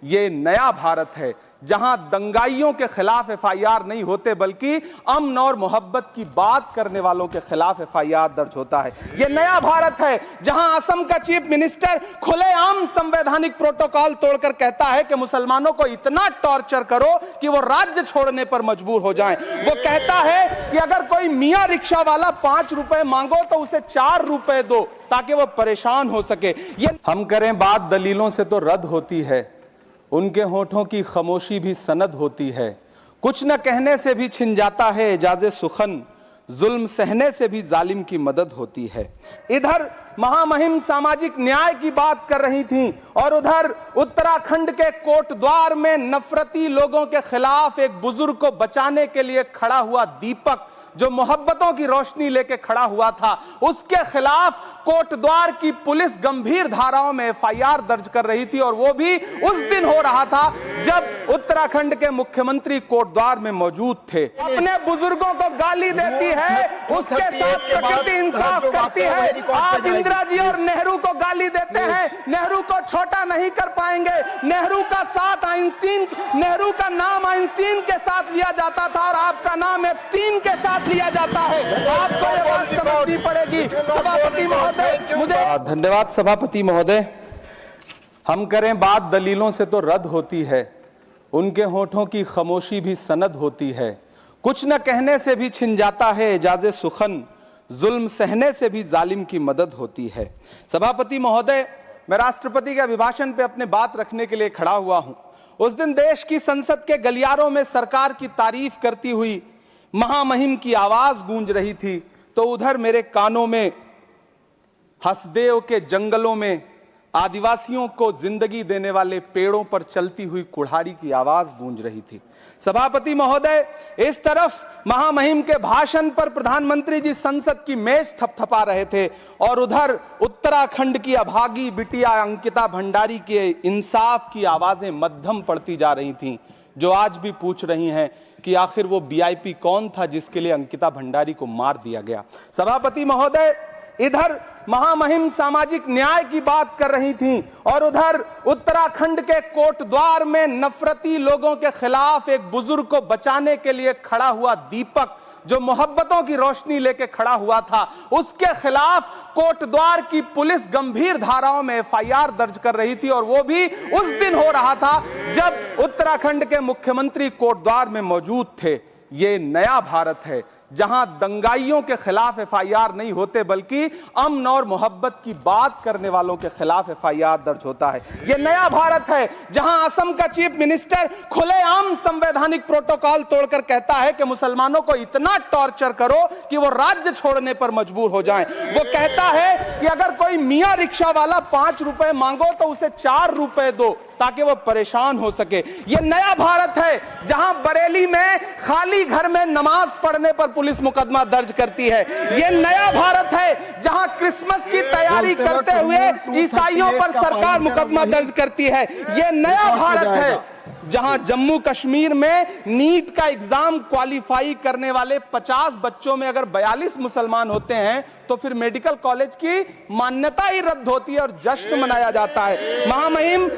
ये नया भारत है जहां दंगाइयों के खिलाफ एफआईआर नहीं होते बल्कि अमन और मोहब्बत की बात करने वालों के खिलाफ एफआईआर दर्ज होता है। ये नया भारत है जहां असम का चीफ मिनिस्टर खुलेआम संवैधानिक प्रोटोकॉल तोड़कर कहता है कि मुसलमानों को इतना टॉर्चर करो कि वो राज्य छोड़ने पर मजबूर हो जाएं। वो कहता है कि अगर कोई मियां रिक्शा वाला 5 रुपए मांगो तो उसे 4 रुपए दो ताकि वो परेशान हो सके। ये हम करें बात दलीलों से तो रद्द होती है, उनके होठों की खामोशी भी सनद होती है। कुछ न कहने से भी छिन जाता है एजाज़े सुखन, जुल्म सहने से भी जालिम की मदद होती है। इधर महामहिम सामाजिक न्याय की बात कर रही थीं और उधर उत्तराखंड के कोटद्वार में नफरती लोगों के खिलाफ एक बुजुर्ग को बचाने के लिए खड़ा हुआ दीपक, जो मोहब्बतों की रोशनी लेके खड़ा हुआ था, उसके खिलाफ कोटद्वार की पुलिस गंभीर धाराओं में एफआईआर दर्ज कर रही थी। और वो भी उस दिन हो रहा था जब उत्तराखंड के मुख्यमंत्री कोटद्वार में मौजूद थे। अपने बुजुर्गों को गाली देती है, उसके साथ प्रकृति इंसाफ करती है। आप इंदिरा जी और नेहरू को गाली देते हैं, नेहरू को छोटा नहीं कर पाएंगे। नेहरू का साथ आइंस्टीन, नेहरू का नाम आइंस्टीन के साथ लिया जाता था और आपका नाम एप्स्टीन के साथ लिया जाता है। आपको ये बात समझनी पड़ेगी। सभापति महोदय, मुझे धन्यवाद। सभापति महोदय, हम करें बात दलीलों से तो रद्द होती है, उनके होठों की खामोशी भी सनद होती है। कुछ न कहने से भी छिन जाता है एजाज़े सुखन, जुल्म सहने से भी जालिम की मदद होती है। सभापति महोदय, मैं राष्ट्रपति के अभिभाषण पे अपने बात रखने के लिए खड़ा हुआ हूं। उस दिन देश की संसद के गलियारों में सरकार की तारीफ करती हुई महामहिम की आवाज गूंज रही थी, तो उधर मेरे कानों में हसदेव के जंगलों में आदिवासियों को जिंदगी देने वाले पेड़ों पर चलती हुई कुल्हाड़ी की आवाज गूंज रही थी। सभापति महोदय, इस तरफ महामहिम के भाषण पर प्रधानमंत्री जी संसद की मेज थपथपा रहे थे और उधर उत्तराखंड की अभागी बिटिया अंकिता भंडारी के इंसाफ की आवाजें मध्यम पड़ती जा रही थीं, जो आज भी पूछ रही हैं कि आखिर वो वीआईपी कौन था जिसके लिए अंकिता भंडारी को मार दिया गया। सभापति महोदय, इधर महामहिम सामाजिक न्याय की बात कर रही थीं और उधर उत्तराखंड के कोटद्वार में नफरती लोगों के खिलाफ एक बुजुर्ग को बचाने के लिए खड़ा हुआ दीपक, जो मोहब्बतों की रोशनी लेके खड़ा हुआ था, उसके खिलाफ कोटद्वार की पुलिस गंभीर धाराओं में एफआईआर दर्ज कर रही थी। और वो भी उस दिन हो रहा था जब उत्तराखंड के मुख्यमंत्री कोटद्वार में मौजूद थे। ये नया भारत है जहां दंगाइयों के खिलाफ एफआईआर नहीं होते बल्कि अमन और मोहब्बत की बात करने वालों के खिलाफ एफआईआर दर्ज होता है। यह नया भारत है जहां असम का चीफ मिनिस्टर खुलेआम संवैधानिक प्रोटोकॉल तोड़कर कहता है कि मुसलमानों को इतना टॉर्चर करो कि वो राज्य छोड़ने पर मजबूर हो जाएं। वो कहता है कि अगर कोई मियां रिक्शा वाला 5 रुपए मांगो तो उसे 4 रुपए दो ताकि वो परेशान हो सके। यह नया भारत है जहां बरेली में खाली घर में नमाज पढ़ने पर पुलिस मुकदमा दर्ज करती है। यह नया भारत है जहां क्रिसमस की तैयारी करते हुए ईसाइयों पर सरकार मुकदमा दर्ज करती है। यह नया भारत है जहां जम्मू कश्मीर में नीट का एग्जाम क्वालिफाई करने वाले 50 बच्चों में अगर 42 मुसलमान होते हैं तो फिर मेडिकल कॉलेज की मान्यता ही रद्द होती है और जश्न मनाया जाता है। महामहिम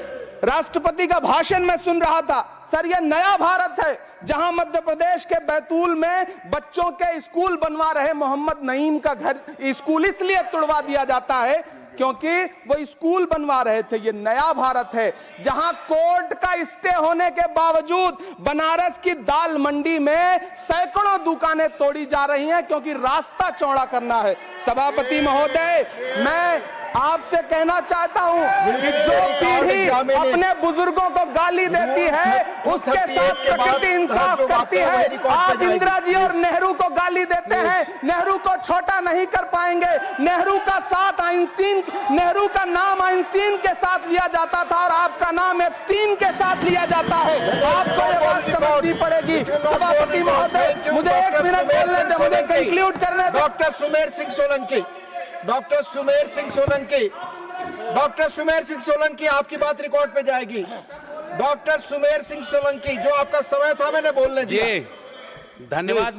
राष्ट्रपति का भाषण में सुन रहा था। सर, यह नया भारत है जहां मध्य प्रदेश के बैतूल में बच्चों के स्कूल बनवा रहे मोहम्मद नईम का घर स्कूल इसलिए तुड़वा दिया जाता है क्योंकि वो स्कूल बनवा रहे थे। ये नया भारत है जहां कोर्ट का स्टे होने के बावजूद बनारस की दाल मंडी में सैकड़ों दुकानें तोड़ी जा रही हैं क्योंकि रास्ता चौड़ा करना है। सभापति महोदय, मैं आपसे कहना चाहता हूं कि जो पीढ़ी अपने बुजुर्गों को गाली देती है, उसके साथ प्रकृति इंसाफ करती है। आप इंदिरा जी और नेहरू को गाली देते हैं, नेहरू को छोटा नहीं कर पाएंगे। नेहरू का साथ आइंस्टीन, नेहरू का नाम आइंस्टीन के साथ लिया जाता था और आपका नाम एप्स्टीन के साथ लिया जाता है। आपको ये बात समझनी पड़ेगी। सभापति महोदय, मुझे 1 मिनट बोलने दे, मुझे कंक्लूड करने दे। Doctor Sumer Singh Solanki, doctor Sumer Singh Solanki, doctor Sumer Singh Solanki, आपकी बात रिकॉर्ड पे जाएगी। डॉक्टर सुमेर सिंह सोलंकी, जो आपका समय था मैंने बोलने दिया। धन्यवाद।